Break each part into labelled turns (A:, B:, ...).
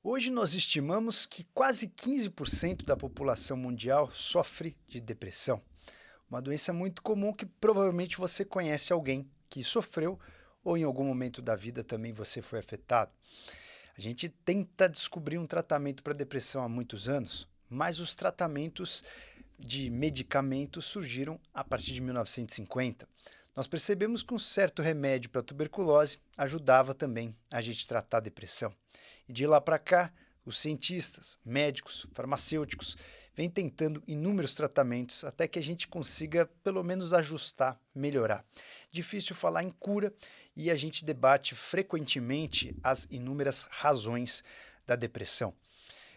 A: Hoje nós estimamos que quase 15% da população mundial sofre de depressão. Uma doença muito comum que provavelmente você conhece alguém que sofreu ou em algum momento da vida também você foi afetado. A gente tenta descobrir um tratamento para depressão há muitos anos, mas os tratamentos de medicamentos surgiram a partir de 1950. Nós percebemos que um certo remédio para a tuberculose ajudava também a gente tratar a depressão. E de lá para cá, os cientistas, médicos, farmacêuticos vêm tentando inúmeros tratamentos até que a gente consiga pelo menos ajustar, melhorar. Difícil falar em cura e a gente debate frequentemente as inúmeras razões da depressão.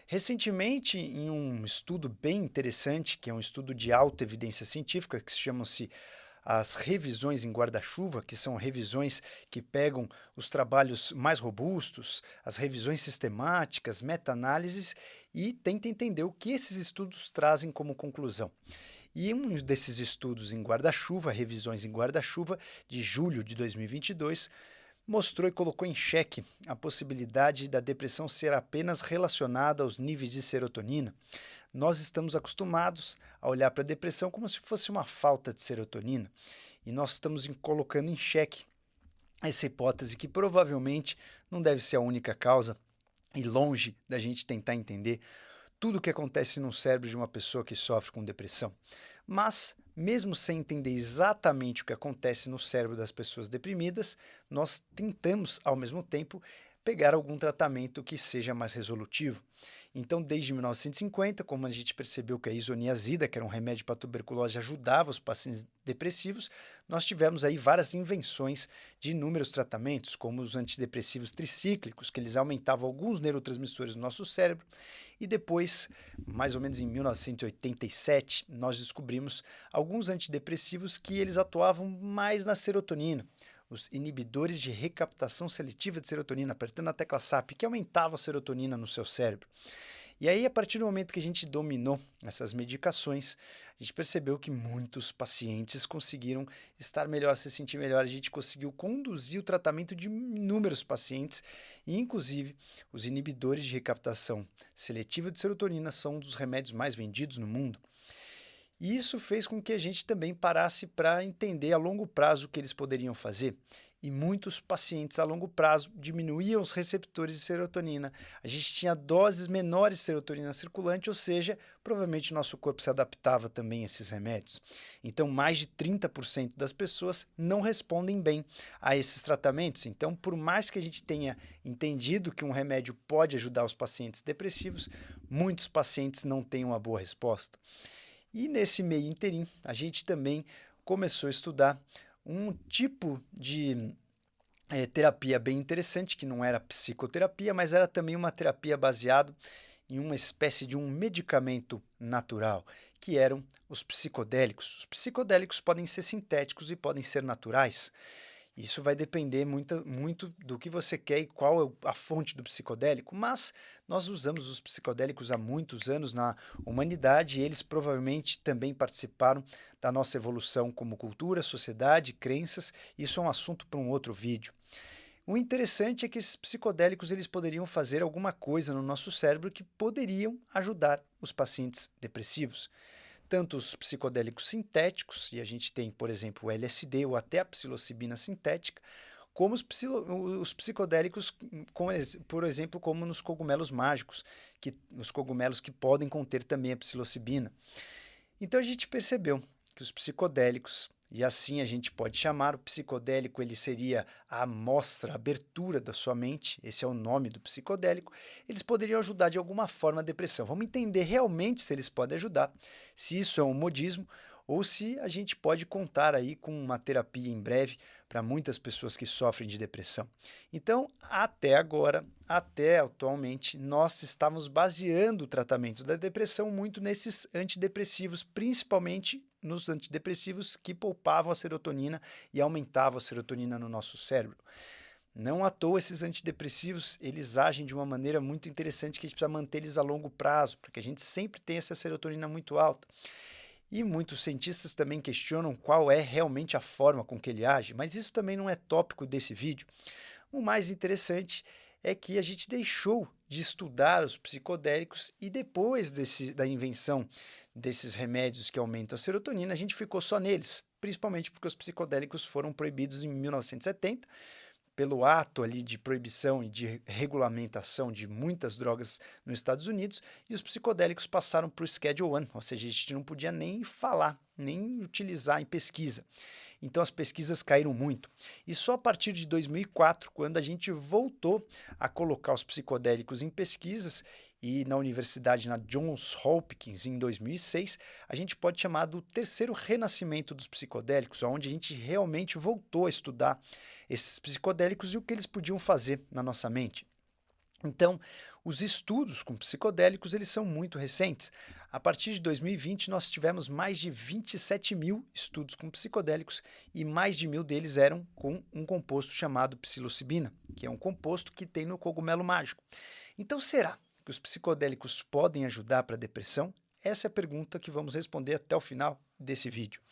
A: Recentemente, em um estudo bem interessante, que é um estudo de alta evidência científica, que se chama-se as revisões em guarda-chuva, que são revisões que pegam os trabalhos mais robustos, as revisões sistemáticas, meta-análises e tenta entender o que esses estudos trazem como conclusão. E um desses estudos em guarda-chuva, revisões em guarda-chuva, de julho de 2022, mostrou e colocou em xeque a possibilidade da depressão ser apenas relacionada aos níveis de serotonina. Nós estamos acostumados a olhar para a depressão como se fosse uma falta de serotonina, e nós estamos colocando em xeque essa hipótese que provavelmente não deve ser a única causa, e longe da gente tentar entender tudo o que acontece no cérebro de uma pessoa que sofre com depressão. Mas, mesmo sem entender exatamente o que acontece no cérebro das pessoas deprimidas, nós tentamos, ao mesmo tempo, pegar algum tratamento que seja mais resolutivo. Então, desde 1950, como a gente percebeu que a isoniazida, que era um remédio para tuberculose, ajudava os pacientes depressivos, nós tivemos aí várias invenções de inúmeros tratamentos, como os antidepressivos tricíclicos, que eles aumentavam alguns neurotransmissores do nosso cérebro, e depois, mais ou menos em 1987, nós descobrimos alguns antidepressivos que eles atuavam mais na serotonina, os inibidores de recaptação seletiva de serotonina, apertando a tecla SAP, que aumentava a serotonina no seu cérebro. E aí, a partir do momento que a gente dominou essas medicações, a gente percebeu que muitos pacientes conseguiram estar melhor, se sentir melhor. A gente conseguiu conduzir o tratamento de inúmeros pacientes, e inclusive os inibidores de recaptação seletiva de serotonina são um dos remédios mais vendidos no mundo. E isso fez com que a gente também parasse para entender a longo prazo o que eles poderiam fazer. E muitos pacientes a longo prazo diminuíam os receptores de serotonina. A gente tinha doses menores de serotonina circulante, ou seja, provavelmente nosso corpo se adaptava também a esses remédios. Então, mais de 30% das pessoas não respondem bem a esses tratamentos. Então, por mais que a gente tenha entendido que um remédio pode ajudar os pacientes depressivos, muitos pacientes não têm uma boa resposta. E nesse meio interim, a gente também começou a estudar um tipo de terapia bem interessante, que não era psicoterapia, mas era também uma terapia baseada em uma espécie de um medicamento natural, que eram os psicodélicos. Os psicodélicos podem ser sintéticos e podem ser naturais. Isso vai depender muito do que você quer e qual é a fonte do psicodélico, mas nós usamos os psicodélicos há muitos anos na humanidade e eles provavelmente também participaram da nossa evolução como cultura, sociedade, crenças. Isso é um assunto para um outro vídeo. O interessante é que esses psicodélicos eles poderiam fazer alguma coisa no nosso cérebro que poderiam ajudar os pacientes depressivos. Tanto os psicodélicos sintéticos, e a gente tem, por exemplo, o LSD ou até a psilocibina sintética, como os psicodélicos, por exemplo, como nos cogumelos mágicos, os cogumelos que podem conter também a psilocibina. Então a gente percebeu que os psicodélicos, e assim a gente pode chamar, o psicodélico ele seria a amostra, a abertura da sua mente, esse é o nome do psicodélico, eles poderiam ajudar de alguma forma a depressão. Vamos entender realmente se eles podem ajudar, se isso é um modismo ou se a gente pode contar aí com uma terapia em breve para muitas pessoas que sofrem de depressão. Então, até agora, até atualmente, nós estamos baseando o tratamento da depressão muito nesses antidepressivos, principalmente nos antidepressivos que poupavam a serotonina e aumentavam a serotonina no nosso cérebro. Não à toa esses antidepressivos, eles agem de uma maneira muito interessante que a gente precisa manter eles a longo prazo, para que a gente sempre tenha essa serotonina muito alta. E muitos cientistas também questionam qual é realmente a forma com que ele age, mas isso também não é tópico desse vídeo. O mais interessante é que a gente deixou de estudar os psicodélicos e depois da invenção desses remédios que aumentam a serotonina, a gente ficou só neles, principalmente porque os psicodélicos foram proibidos em 1970, pelo ato ali de proibição e de regulamentação de muitas drogas nos Estados Unidos, e os psicodélicos passaram para o Schedule I, ou seja, a gente não podia nem falar, nem utilizar em pesquisa. Então as pesquisas caíram muito. E só a partir de 2004, quando a gente voltou a colocar os psicodélicos em pesquisas, e na universidade, na Johns Hopkins, em 2006, a gente pode chamar do terceiro renascimento dos psicodélicos, onde a gente realmente voltou a estudar esses psicodélicos e o que eles podiam fazer na nossa mente. Então, os estudos com psicodélicos, eles são muito recentes. A partir de 2020, nós tivemos mais de 27 mil estudos com psicodélicos e mais de 1.000 deles eram com um composto chamado psilocibina, que é um composto que tem no cogumelo mágico. Então, será que os psicodélicos podem ajudar para a depressão? Essa é a pergunta que vamos responder até o final desse vídeo.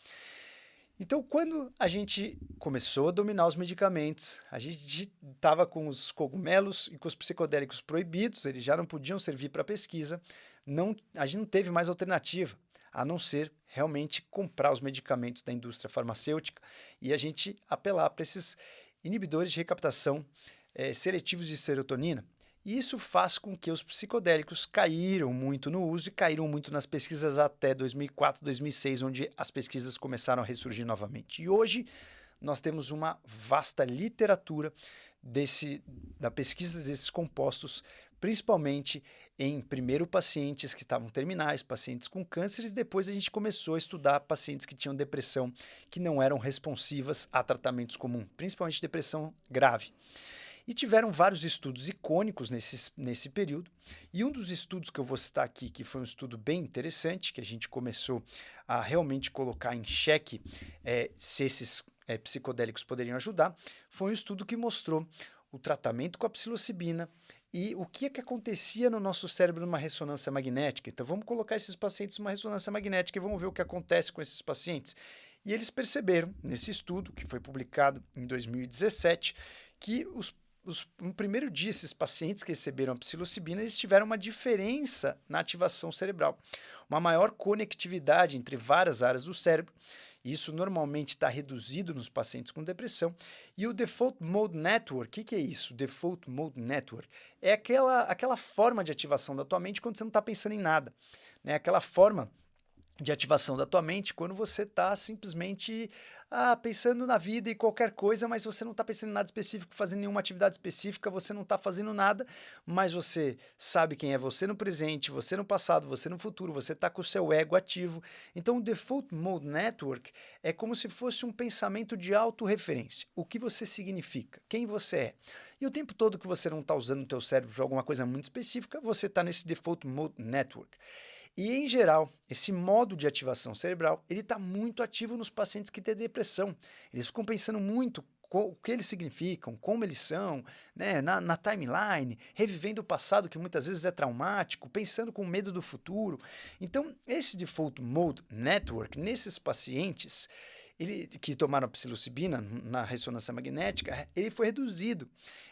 A: Então, quando a gente começou a dominar os medicamentos, a gente estava com os cogumelos e com os psicodélicos proibidos, eles já não podiam servir para pesquisa, a gente não teve mais alternativa, a não ser realmente comprar os medicamentos da indústria farmacêutica e a gente apelar para esses inibidores de recaptação seletivos de serotonina. E isso faz com que os psicodélicos caíram muito no uso e caíram muito nas pesquisas até 2004, 2006, onde as pesquisas começaram a ressurgir novamente. E hoje nós temos uma vasta literatura da pesquisa desses compostos, principalmente em primeiro pacientes que estavam terminais, pacientes com cânceres, depois a gente começou a estudar pacientes que tinham depressão, que não eram responsivas a tratamentos comuns, principalmente depressão grave. E tiveram vários estudos icônicos nesse período, e um dos estudos que eu vou citar aqui, que foi um estudo bem interessante, que a gente começou a realmente colocar em xeque se esses psicodélicos poderiam ajudar, foi um estudo que mostrou o tratamento com a psilocibina e o que é que acontecia no nosso cérebro numa ressonância magnética. Então vamos colocar esses pacientes numa ressonância magnética e vamos ver o que acontece com esses pacientes. E eles perceberam, nesse estudo, que foi publicado em 2017, que no primeiro dia, esses pacientes que receberam a psilocibina, eles tiveram uma diferença na ativação cerebral, uma maior conectividade entre várias áreas do cérebro. Isso normalmente está reduzido nos pacientes com depressão. E o Default Mode Network, o que é isso? Default Mode Network é aquela forma de ativação da tua mente quando você não está pensando em nada, né? Aquela forma de ativação da tua mente quando você está simplesmente pensando na vida e qualquer coisa, mas você não está pensando em nada específico, fazendo nenhuma atividade específica, você não está fazendo nada, mas você sabe quem é você no presente, você no passado, você no futuro, você está com o seu ego ativo. Então o Default Mode Network é como se fosse um pensamento de autorreferência. O que você significa, quem você é. E o tempo todo que você não está usando o teu cérebro para alguma coisa muito específica, você está nesse Default Mode Network. E, em geral, esse modo de ativação cerebral, ele está muito ativo nos pacientes que têm depressão. Eles ficam pensando muito o que eles significam, como eles são, né, na timeline, revivendo o passado que muitas vezes é traumático, pensando com medo do futuro. Então, esse Default Mode Network, nesses pacientes que tomaram a psilocibina na ressonância magnética, ele foi reduzido.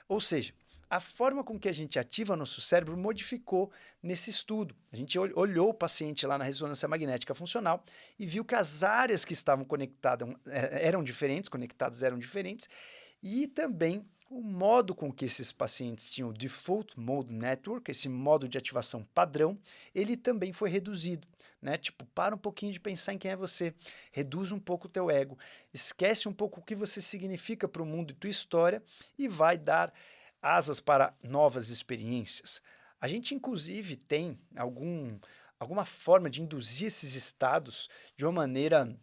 A: Ou seja, a forma com que a gente ativa nosso cérebro modificou nesse estudo. A gente olhou o paciente lá na ressonância magnética funcional e viu que as áreas que estavam conectadas eram diferentes, e também o modo com que esses pacientes tinham o Default Mode Network, esse modo de ativação padrão, ele também foi reduzido, né? Tipo, para um pouquinho de pensar em quem é você, reduz um pouco o teu ego, esquece um pouco o que você significa para o mundo e tua história e vai dar asas para novas experiências. A gente, inclusive, tem alguma forma de induzir esses estados de uma maneira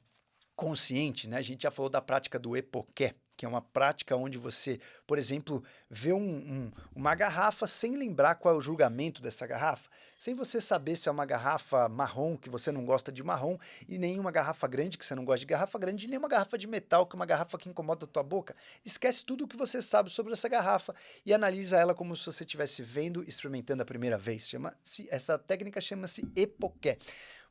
A: consciente, né? A gente já falou da prática do Epoqué, que é uma prática onde você, por exemplo, vê uma garrafa sem lembrar qual é o julgamento dessa garrafa, sem você saber se é uma garrafa marrom, que você não gosta de marrom, e nem uma garrafa grande, que você não gosta de garrafa grande, e nem uma garrafa de metal, que é uma garrafa que incomoda a tua boca. Esquece tudo o que você sabe sobre essa garrafa e analisa ela como se você estivesse vendo, experimentando a primeira vez. Essa técnica chama-se Epoqué.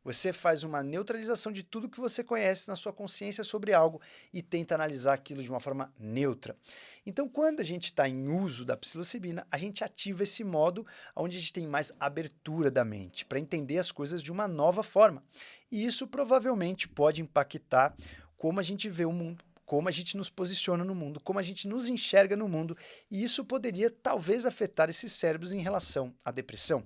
A: Você faz uma neutralização de tudo que você conhece na sua consciência sobre algo e tenta analisar aquilo de uma forma neutra. Então, quando a gente está em uso da psilocibina, a gente ativa esse modo onde a gente tem mais abertura da mente para entender as coisas de uma nova forma. E isso provavelmente pode impactar como a gente vê o mundo, como a gente nos posiciona no mundo, como a gente nos enxerga no mundo, e isso poderia talvez afetar esses cérebros em relação à depressão.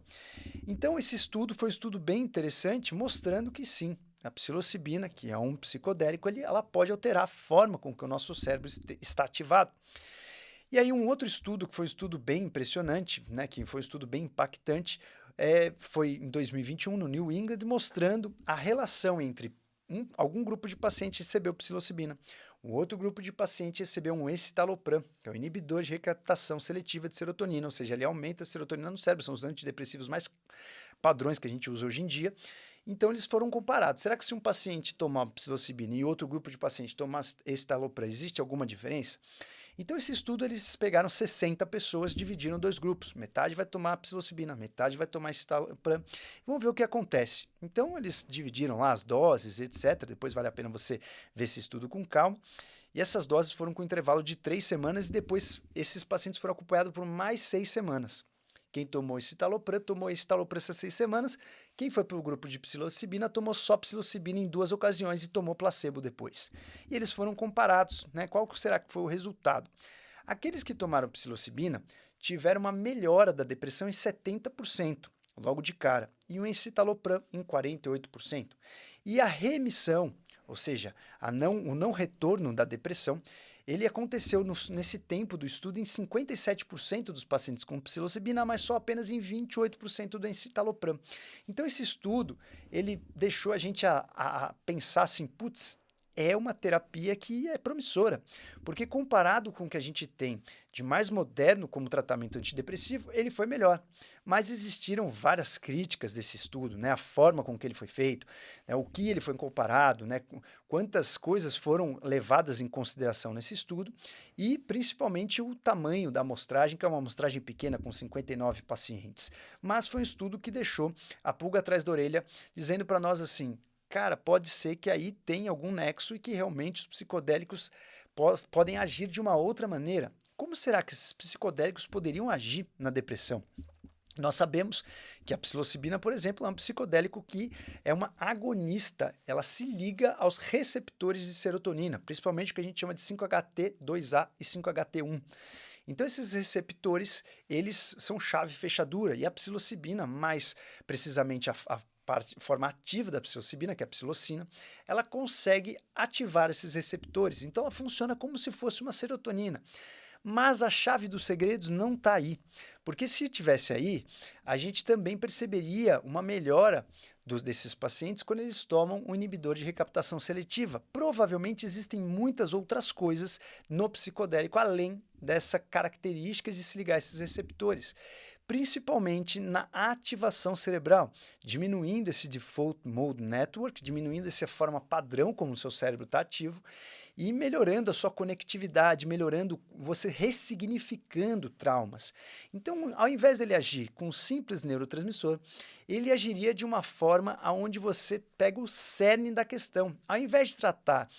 A: Então, esse estudo foi um estudo bem interessante, mostrando que sim, a psilocibina, que é um psicodélico, ela pode alterar a forma com que o nosso cérebro está ativado. E aí um outro estudo, que foi um estudo bem impressionante, né, que foi um estudo bem impactante, foi em 2021, no New England, mostrando a relação entre algum grupo de pacientes recebeu psilocibina, um outro grupo de pacientes recebeu um escitalopram, que é o inibidor de recaptação seletiva de serotonina, ou seja, ele aumenta a serotonina no cérebro, são os antidepressivos mais padrões que a gente usa hoje em dia. Então eles foram comparados. Será que se um paciente tomar psilocibina e outro grupo de pacientes tomar escitalopram, existe alguma diferença? Então, esse estudo, eles pegaram 60 pessoas, dividiram em dois grupos. Metade vai tomar psilocibina, metade vai tomar escitalopram. Vamos ver o que acontece. Então, eles dividiram lá as doses, etc. Depois vale a pena você ver esse estudo com calma. E essas doses foram com intervalo de 3 semanas e depois esses pacientes foram acompanhados por mais 6 semanas. Quem tomou tomou escitalopram essas 6 semanas. Quem foi para o grupo de psilocibina tomou só psilocibina em 2 ocasiões e tomou placebo depois. E eles foram comparados, né? Qual será que foi o resultado? Aqueles que tomaram psilocibina tiveram uma melhora da depressão em 70%, logo de cara, e um escitalopram em 48%. E a remissão, ou seja, o não retorno da depressão, ele aconteceu nesse tempo do estudo em 57% dos pacientes com psilocibina, mas só apenas em 28% do escitalopram. Então esse estudo, ele deixou a gente a pensar assim, putz, é uma terapia que é promissora, porque comparado com o que a gente tem de mais moderno como tratamento antidepressivo, ele foi melhor. Mas existiram várias críticas desse estudo, né? A forma com que ele foi feito, né? O que ele foi comparado, né? Quantas coisas foram levadas em consideração nesse estudo e principalmente o tamanho da amostragem, que é uma amostragem pequena com 59 pacientes. Mas foi um estudo que deixou a pulga atrás da orelha, dizendo para nós assim, cara, pode ser que aí tenha algum nexo e que realmente os psicodélicos podem agir de uma outra maneira. Como será que esses psicodélicos poderiam agir na depressão? Nós sabemos que a psilocibina, por exemplo, é um psicodélico que é uma agonista, ela se liga aos receptores de serotonina, principalmente o que a gente chama de 5-HT2A e 5-HT1. Então esses receptores, eles são chave fechadura e a psilocibina, mais precisamente a forma ativa da psilocibina, que é a psilocina, ela consegue ativar esses receptores. Então ela funciona como se fosse uma serotonina. Mas a chave dos segredos não está aí, porque se tivesse aí, a gente também perceberia uma melhora desses pacientes quando eles tomam um inibidor de recaptação seletiva. Provavelmente existem muitas outras coisas no psicodélico, além dessa característica de se ligar a esses receptores, principalmente na ativação cerebral, diminuindo esse default mode network, diminuindo essa forma padrão como o seu cérebro está ativo, e melhorando a sua conectividade, melhorando, você ressignificando traumas. Então, ao invés dele agir com um simples neurotransmissor, ele agiria de uma forma onde você pega o cerne da questão. Ao invés de tratar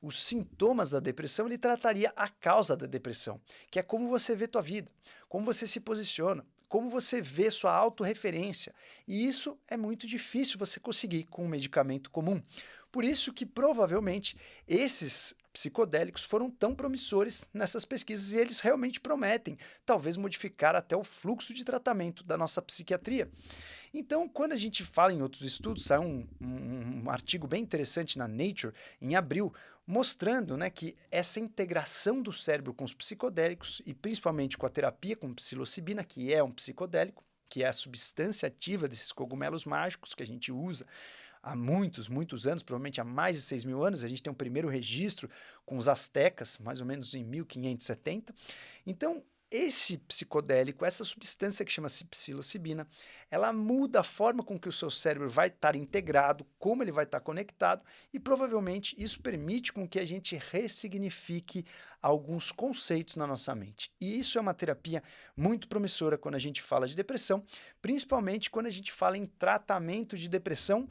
A: os sintomas da depressão, ele trataria a causa da depressão, que é como você vê tua vida, como você se posiciona, como você vê sua autorreferência. E isso é muito difícil você conseguir com um medicamento comum. Por isso que provavelmente esses psicodélicos foram tão promissores nessas pesquisas e eles realmente prometem, talvez modificar até o fluxo de tratamento da nossa psiquiatria. Então, quando a gente fala em outros estudos, saiu um artigo bem interessante na Nature, em abril, mostrando, né, que essa integração do cérebro com os psicodélicos, e principalmente com a terapia com psilocibina, que é um psicodélico, que é a substância ativa desses cogumelos mágicos que a gente usa há muitos anos, provavelmente há mais de 6 mil anos. A gente tem um primeiro registro com os astecas, mais ou menos em 1570. Então, esse psicodélico, essa substância que chama-se psilocibina, ela muda a forma com que o seu cérebro vai estar integrado, como ele vai estar conectado, e provavelmente isso permite com que a gente ressignifique alguns conceitos na nossa mente. E isso é uma terapia muito promissora quando a gente fala de depressão, principalmente quando a gente fala em tratamento de depressão,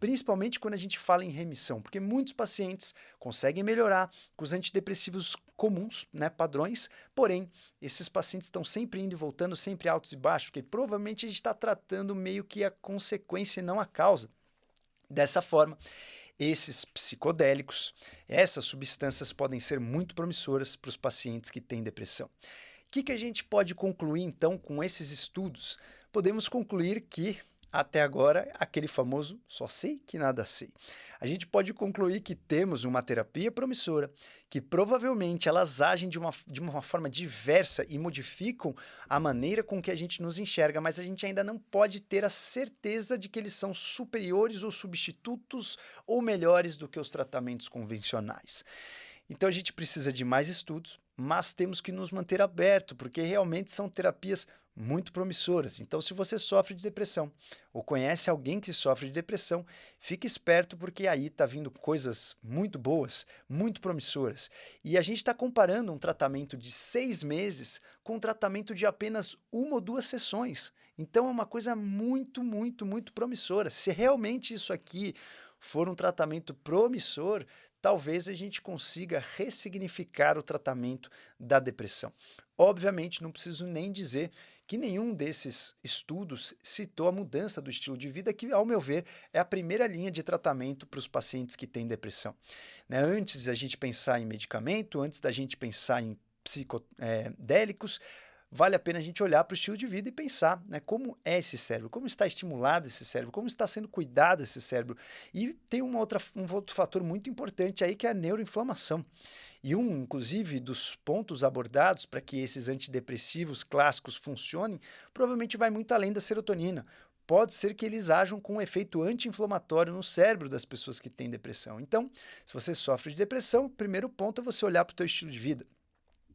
A: principalmente quando a gente fala em remissão, porque muitos pacientes conseguem melhorar com os antidepressivos comuns, né, padrões, porém, esses pacientes estão sempre indo e voltando, sempre altos e baixos, porque provavelmente a gente está tratando meio que a consequência e não a causa. Dessa forma, esses psicodélicos, essas substâncias podem ser muito promissoras para os pacientes que têm depressão. O que a gente pode concluir então com esses estudos? Podemos concluir que, até agora, aquele famoso só sei que nada sei. A gente pode concluir que temos uma terapia promissora, que provavelmente elas agem de uma forma diversa e modificam a maneira com que a gente nos enxerga, mas a gente ainda não pode ter a certeza de que eles são superiores ou substitutos ou melhores do que os tratamentos convencionais. Então a gente precisa de mais estudos, mas temos que nos manter aberto, porque realmente são terapias muito promissoras. Então, se você sofre de depressão ou conhece alguém que sofre de depressão, fique esperto, porque aí está vindo coisas muito boas, muito promissoras. E a gente está comparando um tratamento de 6 meses com um tratamento de apenas 1 ou 2 sessões. Então, é uma coisa muito, muito, muito promissora. Se realmente isso aqui for um tratamento promissor, talvez a gente consiga ressignificar o tratamento da depressão. Obviamente, não preciso nem dizer que nenhum desses estudos citou a mudança do estilo de vida, que, ao meu ver, é a primeira linha de tratamento para os pacientes que têm depressão. Né? Antes da gente pensar em medicamento, antes da gente pensar em psicodélicos, vale a pena a gente olhar para o estilo de vida e pensar, né, como é esse cérebro, como está estimulado esse cérebro, como está sendo cuidado esse cérebro. E tem um outro fator muito importante aí, que é a neuroinflamação. E inclusive, dos pontos abordados para que esses antidepressivos clássicos funcionem, provavelmente vai muito além da serotonina. Pode ser que eles ajam com um efeito anti-inflamatório no cérebro das pessoas que têm depressão. Então, se você sofre de depressão, o primeiro ponto é você olhar para o teu estilo de vida.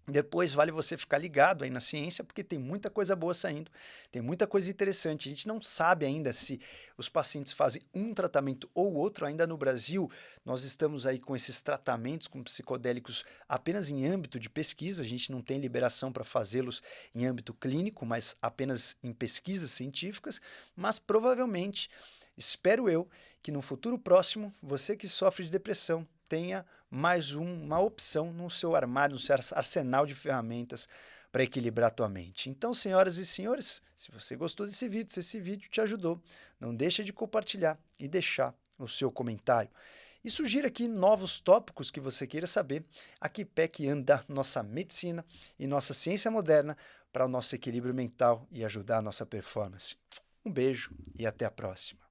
A: Depois vale você ficar ligado aí na ciência, porque tem muita coisa boa saindo, tem muita coisa interessante. A gente não sabe ainda se os pacientes fazem um tratamento ou outro. Ainda no Brasil, nós estamos aí com esses tratamentos com psicodélicos apenas em âmbito de pesquisa. A gente não tem liberação para fazê-los em âmbito clínico, mas apenas em pesquisas científicas. Mas provavelmente, espero eu, que no futuro próximo, você que sofre de depressão tenha mais uma opção no seu armário, no seu arsenal de ferramentas para equilibrar a tua mente. Então, senhoras e senhores, se você gostou desse vídeo, se esse vídeo te ajudou, não deixa de compartilhar e deixar o seu comentário. E sugira aqui novos tópicos que você queira saber, a que pé que anda nossa medicina e nossa ciência moderna para o nosso equilíbrio mental e ajudar a nossa performance. Um beijo e até a próxima.